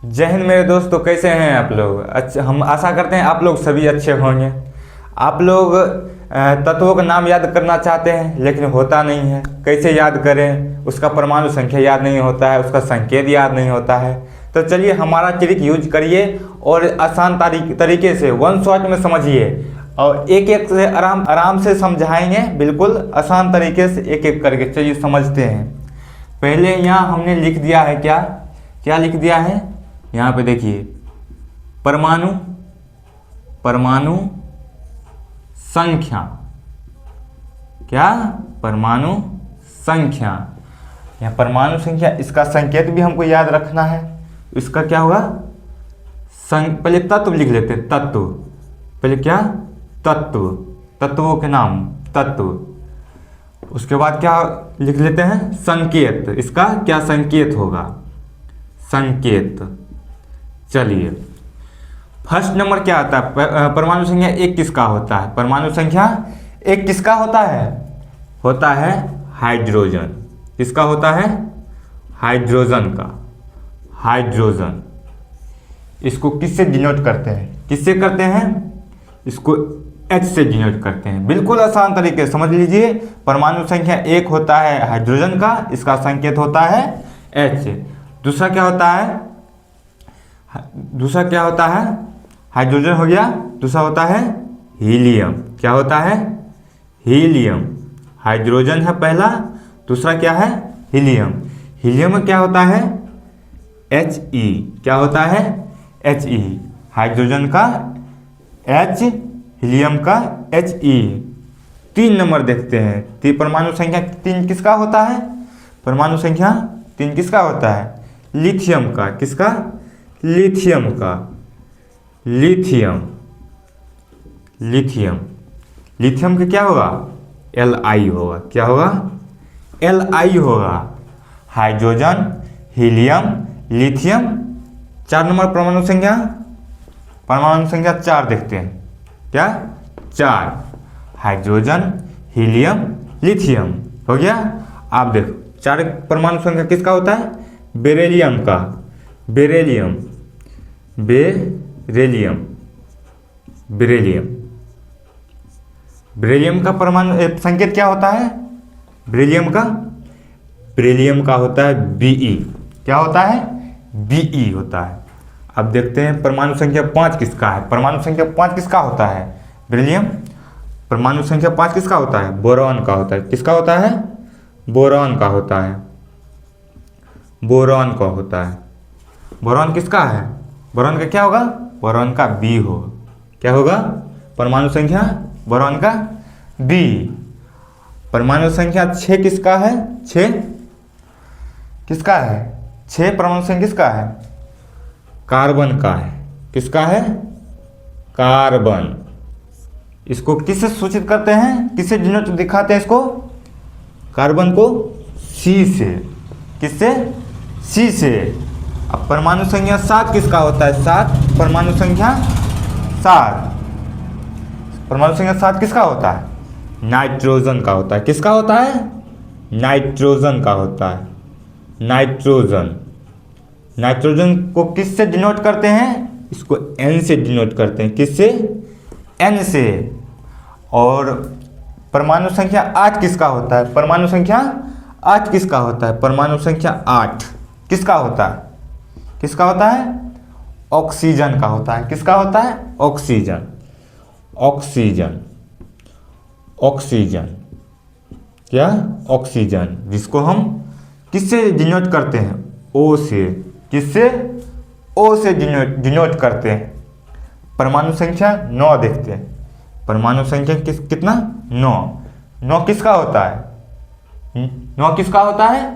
जय हिंद मेरे दोस्तों, कैसे हैं आप लोग। अच्छा, हम आशा करते हैं आप लोग सभी अच्छे होंगे। आप लोग तत्वों का नाम याद करना चाहते हैं लेकिन होता नहीं है। कैसे याद करें, उसका परमाणु संख्या याद नहीं होता है, उसका संकेत याद नहीं होता है। तो चलिए हमारा ट्रिक यूज करिए और आसान तरीके से वन शॉट में समझिए और एक एक से आराम आराम से समझाएंगे, बिल्कुल आसान तरीके से एक एक करके। चलिए समझते हैं। पहले यहाँ हमने लिख दिया है, क्या क्या लिख दिया है यहाँ पे देखिए, परमाणु परमाणु संख्या। क्या? परमाणु संख्या। यहाँ परमाणु संख्या, इसका संकेत भी हमको याद रखना है। इसका क्या होगा? पहले तत्व लिख लेते हैं, तत्व। पहले क्या? तत्व, तत्वों के नाम तत्व। उसके बाद क्या लिख लेते हैं? संकेत। इसका क्या संकेत होगा? संकेत। चलिए फर्स्ट नंबर क्या आता है? परमाणु संख्या एक किसका होता है? परमाणु संख्या एक किसका होता है? होता है हाइड्रोजन। किसका होता है? हाइड्रोजन का। हाइड्रोजन। इसको किससे डिनोट करते हैं? किससे करते हैं? इसको H से डिनोट करते हैं। बिल्कुल आसान तरीके से समझ लीजिए। परमाणु संख्या एक होता है हाइड्रोजन का, इसका संकेत होता है H। दूसरा क्या होता है? दूसरा क्या होता है? हाइड्रोजन हो गया। दूसरा होता है हीलियम। क्या होता है? हीलियम। हाइड्रोजन है पहला, दूसरा क्या है? हीलियम। हीलियम में क्या होता है? He। क्या होता है? He। हाइड्रोजन का H, हीलियम का He। 3 नंबर देखते हैं। परमाणु संख्या 3 किसका होता है? परमाणु संख्या 3 किसका होता है? लिथियम का। किसका? लिथियम का। लिथियम। लिथियम। लिथियम का क्या होगा? Li होगा। क्या होगा? Li होगा। Hydrogen, helium, lithium. 4 नंबर परमाणु संख्या। परमाणु संख्या 4 देखते हैं। क्या? 4। हाइड्रोजन, हीलियम, लिथियम हो गया। आप देखो 4 परमाणु संख्या किसका होता है? बेरिलियम का। बेरिलियम। बेरिलियम। बेरिलियम। बेरिलियम का परमाणु संकेत क्या होता है? बेरिलियम का? बेरिलियम का होता है Be। क्या होता है? Be होता है। अब देखते हैं परमाणु संख्या 5 किसका है? परमाणु संख्या 5 किसका होता है? बेरिलियम। परमाणु संख्या 5 किसका होता है? बोरॉन का होता है। किसका होता है? बोरॉन का होता है। बोरॉन का होता है। बोरॉन किसका है? बोरॉन का क्या होगा? बोरॉन का B होगा। क्या होगा? परमाणु संख्या बोरॉन का B। परमाणु संख्या 6 किसका है? 6 किसका है? 6 परमाणु संख्या किसका है? कार्बन का है। किसका है? कार्बन। इसको किससे सूचित करते हैं? किससे डिनोट दिखाते हैं इसको? कार्बन को C से। किससे? C से। अब परमाणु संख्या 7 किसका होता है? 7 परमाणु संख्या 7। परमाणु संख्या 7 किसका होता है? नाइट्रोजन का होता है। किसका होता है? नाइट्रोजन का होता है। नाइट्रोजन। नाइट्रोजन को किससे डिनोट करते हैं? इसको N से डिनोट करते हैं। किससे? N से। और परमाणु संख्या 8 किसका होता है? परमाणु संख्या 8 किसका होता है? परमाणु संख्या 8 किसका होता है? किसका होता है? ऑक्सीजन का होता है। किसका होता है? ऑक्सीजन। ऑक्सीजन। ऑक्सीजन। क्या? ऑक्सीजन। जिसको हम किससे डिनोट करते हैं? O से। किससे? O से डिनोट करते हैं। परमाणु संख्या 9 देखते हैं। परमाणु संख्या कितना? 9। 9 किसका होता है? 9 किसका होता है?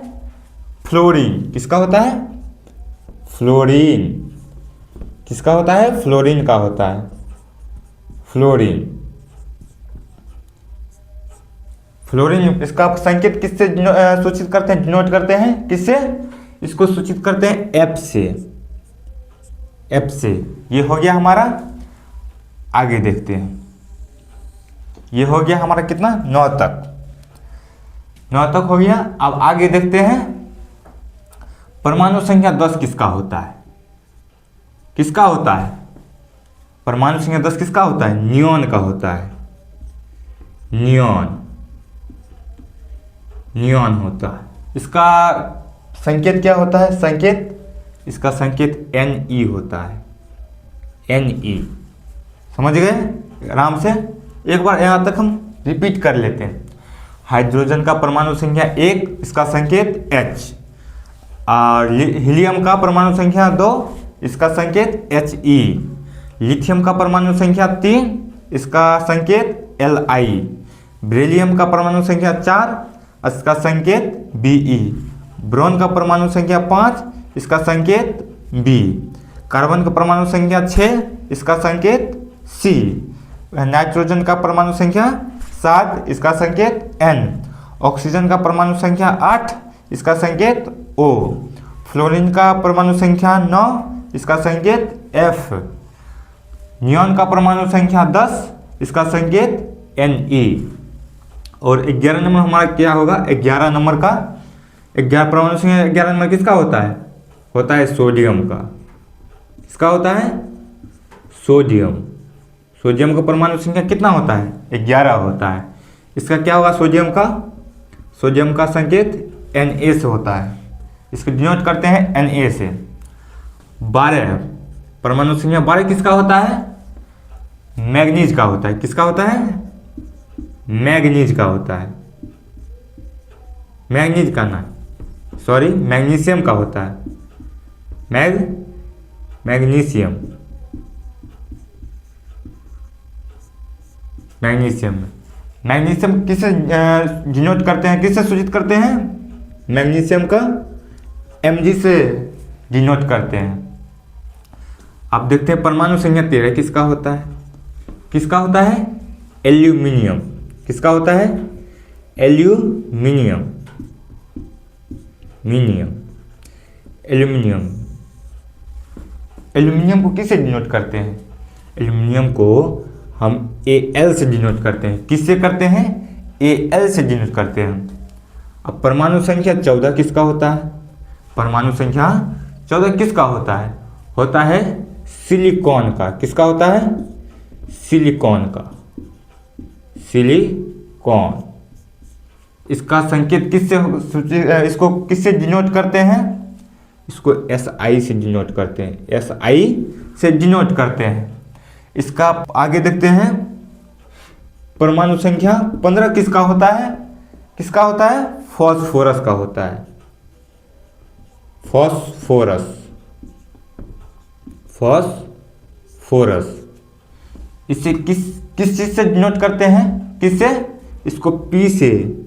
फ्लोरीन। किसका होता है? फ्लोरीन। किसका होता है? फ्लोरीन का होता है। फ्लोरीन। फ्लोरीन। इसका संकेत किससे सूचित करते हैं? डिनोट करते हैं। किससे? इसको सूचित करते हैं F से। F से। ये हो गया हमारा। आगे देखते हैं। ये हो गया हमारा कितना? 9 तक। 9 तक हो गया। अब आगे देखते हैं परमाणु संख्या 10 किसका होता है? किसका होता है? परमाणु संख्या 10 किसका होता है? नियॉन का होता है। नियॉन होता है। इसका संकेत क्या होता है? इसका संकेत Ne होता है। Ne समझ गए आराम से? एक बार यहाँ तक हम रिपीट कर लेते हैं। हाइड्रोजन का परमाणु संख्या 1, इसका संकेत H। और हीलियम का परमाणु संख्या 2, इसका संकेत He। लिथियम का परमाणु संख्या 3, इसका संकेत Li। बेरिलियम का परमाणु संख्या 4, इसका संकेत Be। ब्रोन का परमाणु संख्या 5, इसका संकेत B। कार्बन का परमाणु संख्या 6, इसका संकेत C। नाइट्रोजन का परमाणु संख्या 7, इसका संकेत N। ऑक्सीजन का परमाणु संख्या 8, इसका संकेत O। फ्लोरीन का परमाणु संख्या 9, इसका संकेत F। नियॉन का परमाणु संख्या 10, इसका संकेत Ne। और 11 नंबर हमारा क्या होगा? 11 नंबर का 11 परमाणु संख्या 11 नंबर किसका होता है? होता है सोडियम का। किसका होता है? सोडियम। सोडियम का परमाणु संख्या कितना होता है? 11 होता है। इसका क्या होगा सोडियम का? सोडियम का संकेत Na से होता है। इसको डिनोट करते हैं Na से। 12 परमाणु संख्या 12 किसका होता है? मैग्नीज का होता है। किसका होता है? मैग्नीज का होता है। मैग्नीज का ना, सॉरी, मैग्नीशियम का होता है। मैग्नीशियम किससे डिनोट करते हैं? किससे सूचित करते हैं? मैग्नीशियम का Mg से डिनोट करते हैं। अब देखते हैं परमाणु संख्या 13 किसका होता है? किसका होता है? एल्यूमिनियम। किसका होता है? एल्यूमिनियम। एल्यूमिनियम को किससे डिनोट करते हैं? एल्यूमिनियम को हम Al से डिनोट करते हैं। किससे करते हैं? Al से डिनोट करते हैं। अब परमाणु संख्या 14 किसका होता है? परमाणु संख्या 14 किसका होता है? होता है सिलिकॉन का। किसका होता है? सिलिकॉन का। सिलिकॉन। इसका संकेत इसको किससे डिनोट करते हैं? इसको Si से डिनोट करते हैं। Si से डिनोट करते हैं। इसका आगे देखते हैं परमाणु संख्या 15 किसका होता है? किसका होता है? फॉस्फोरस का होता है। फॉस्फोरस। इसे किस चीज से डिनोट करते हैं? किससे? इसको P से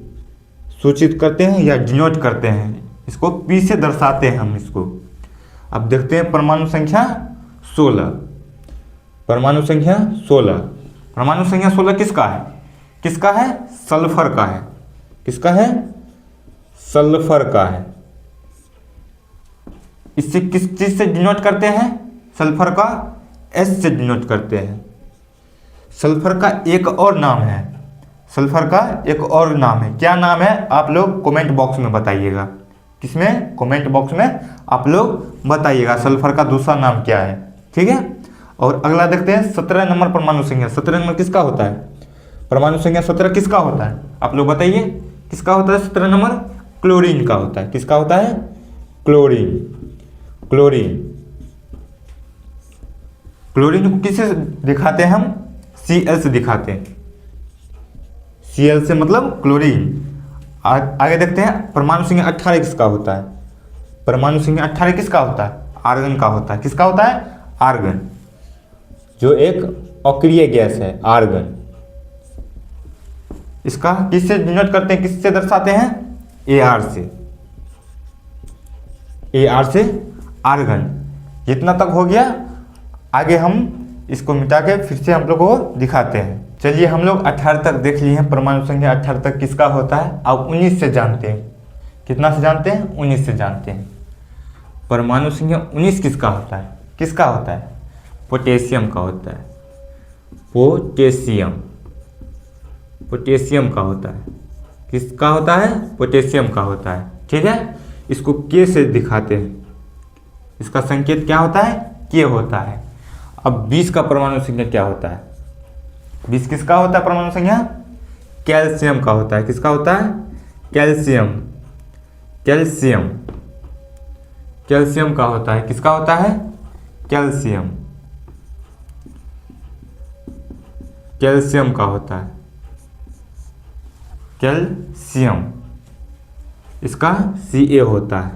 सूचित करते हैं या डिनोट करते हैं। इसको P से दर्शाते हैं हम इसको। अब देखते हैं परमाणु संख्या 16। परमाणु संख्या 16 किसका है? किसका है? सल्फर का है। किसका है? सल्फर का है। इससे किस चीज से डिनोट करते हैं? सल्फर का S से डिनोट करते हैं। सल्फर का एक और नाम है। क्या नाम है? आप लोग कमेंट बॉक्स में बताइएगा। किसमें? कमेंट बॉक्स में आप लोग बताइएगा सल्फर का दूसरा नाम क्या है। ठीक है। और अगला देखते हैं 17 नंबर परमाणु संख्या। 17 नंबर किसका होता है? परमाणु संख्या 17 किसका होता है? आप लोग बताइए किसका होता है? 17 नंबर क्लोरीन का होता है। किसका होता है? क्लोरीन को किससे दिखाते हैं हम? Cl से दिखाते हैं। Cl से मतलब क्लोरीन। आगे देखते हैं परमाणु संख्या 18 किसका होता है? परमाणु संख्या 18 किसका होता है? आर्गन का होता है। किसका होता है? आर्गन, जो एक अक्रिय गैस है। आर्गन। इसका किससे डिनोट करते हैं? किससे दर्शाते हैं? Ar से आर्गन। जितना तक हो गया। आगे हम इसको मिटा के फिर से हम लोग को दिखाते हैं। चलिए हम लोग 18 तक देख लिए हैं। परमाणु संख्या 18 तक किसका होता है? अब 19 से जानते हैं। कितना से जानते हैं? 19 से जानते हैं। परमाणु संख्या 19 किसका होता है? किसका होता है? पोटेशियम का होता है। पोटेशियम का होता है। किसका होता है? पोटेशियम का होता है। ठीक है। इसको K से दिखाते हैं। इसका संकेत क्या होता है? के होता है। अब 20 का परमाणु संख्या क्या होता है? 20 किसका होता है परमाणु संख्या? कैल्शियम का होता है। किसका होता है? कैल्शियम। कैल्शियम कैल्शियम का होता है। किसका होता है? कैल्शियम। कैल्शियम का होता है। कैल्शियम इसका Ca होता है।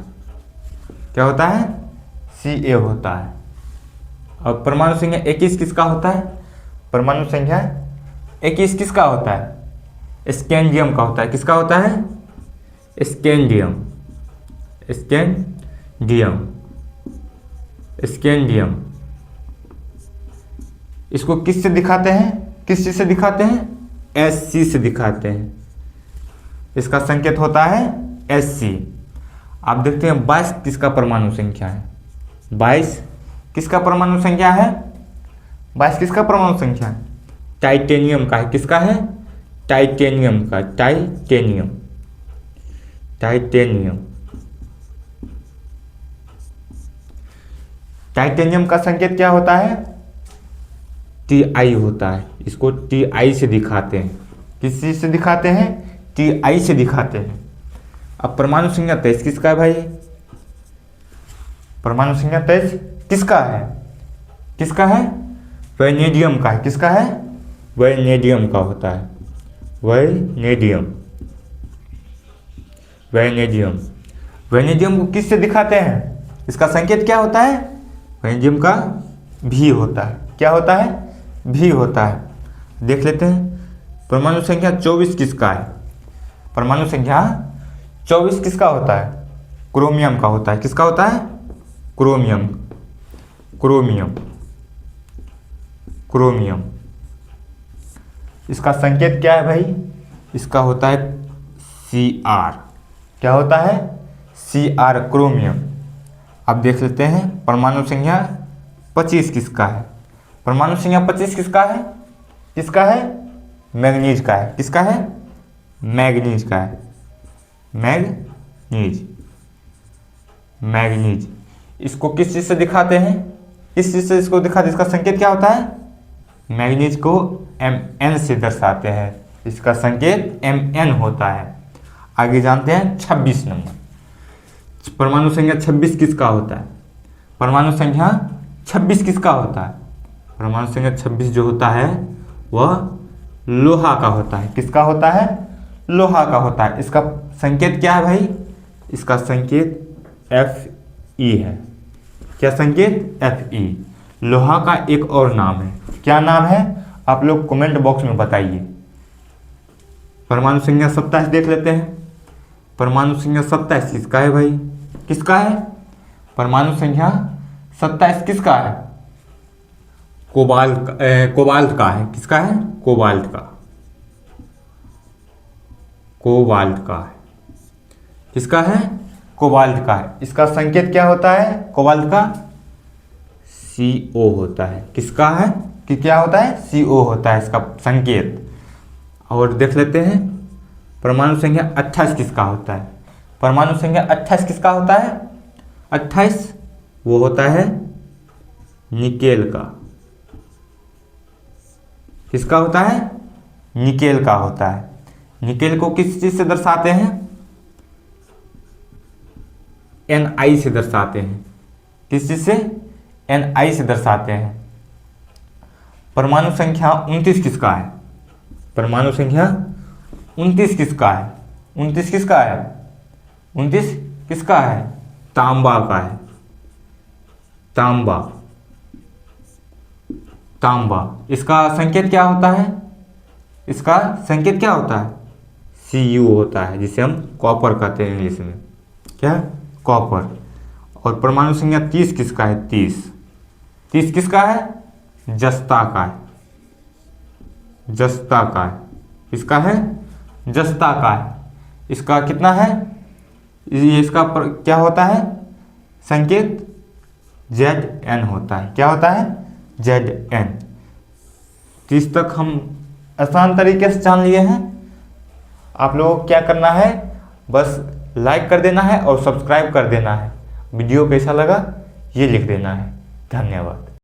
क्या होता है? Ca होता है। अब परमाणु संख्या 21 किसका होता है? परमाणु संख्या 21 किसका होता है? स्कैंडियम का होता है। किसका होता है? स्कैंडियम। स्कैंडियम स्कैंडियम इसको किस से दिखाते हैं? किस चीज से दिखाते हैं? Sc से दिखाते हैं। इसका संकेत होता है Sc। आप देखते हैं 22 किसका परमाणु संख्या है? 22 किसका परमाणु संख्या है? 22 किसका परमाणु संख्या है? टाइटेनियम का है। किसका है? टाइटेनियम का। टाइटेनियम टाइटेनियम टाइटेनियम का संकेत क्या होता है? Ti होता है। इसको Ti से दिखाते हैं। किस चीज से दिखाते हैं? Ti से दिखाते हैं। अब परमाणु संख्या 23 किसका है भाई? परमाणु संख्या 23 किसका है? किसका है? वैनेडियम का है। किसका है? वैनेडियम का होता है। वैनेडियम वैनेडियम वैनेडियम को किस से दिखाते हैं? इसका संकेत क्या होता है? वैनेडियम का भी होता है। क्या होता है? भी होता है। देख लेते हैं परमाणु संख्या 24 किसका है? परमाणु संख्या 24 किसका होता है? क्रोमियम का होता है। किसका होता है? क्रोमियम क्रोमियम क्रोमियम इसका संकेत क्या है भाई? इसका होता है Cr। क्या होता है? Cr chromium. अब देख लेते हैं परमाणु संख्या 25 किसका है? परमाणु संख्या 25 किसका है? किसका है? मैग्नीज का है। किसका है? मैग्नीज का है। मैग्नीज मैग्नीज इसको किस चीज से दिखाते हैं? किस चीज से इसको दिखाते हैं? इसका संकेत क्या होता है? मैग्नीज को Mn से दर्शाते हैं। इसका संकेत Mn होता है। आगे जानते हैं 26 नंबर। परमाणु संख्या 26 किसका होता है? परमाणु संख्या 26 किसका होता है? परमाणु संख्या 26 जो होता है वह लोहा का होता है। किसका होता है? लोहा का होता है। इसका संकेत क्या है भाई? इसका संकेत Fe है। क्या संकेत? Fe। लोहा का एक और नाम है। क्या नाम है? आप लोग कमेंट बॉक्स में बताइए। परमाणु संख्या 27 देख लेते हैं। परमाणु संख्या 27 किसका है भाई? किसका है? परमाणु संख्या 27 किसका है? कोबाल्ट का है। किसका है? कोबाल्ट का। कोबाल्ट का है। किसका है? कोबाल्ट का है। इसका संकेत क्या होता है? कोबाल्ट का CO होता है। किसका है? कि क्या होता है? CO होता है इसका संकेत। और देख लेते हैं परमाणु संख्या 28 किसका होता है? परमाणु संख्या 28 किसका होता है? 28 वो होता है निकेल का। किसका होता है? निकेल का होता है। निकेल को किस चीज से दर्शाते हैं? Ni से दर्शाते हैं। किस चीज से? Ni से दर्शाते हैं। परमाणु संख्या 29 किसका है? परमाणु संख्या 29 किसका है? 29 किसका है? 29 किसका है? तांबा का है। तांबा तांबा इसका संकेत क्या होता है? इसका संकेत क्या होता है? Cu होता है, जिसे हम कॉपर कहते हैं इंग्लिश में। क्या? कॉपर। और परमाणु संख्या 30 किसका है? 30 किसका है? जस्ता का है। जस्ता का है। किसका है? जस्ता का है। इसका कितना है? इसका क्या होता है? संकेत Zn होता है। क्या होता है? Zn। 30 तक हम आसान तरीके से जान लिए हैं। आप लोगों को क्या करना है? बस लाइक कर देना है और सब्सक्राइब कर देना है। वीडियो कैसा लगा ये लिख देना है। धन्यवाद।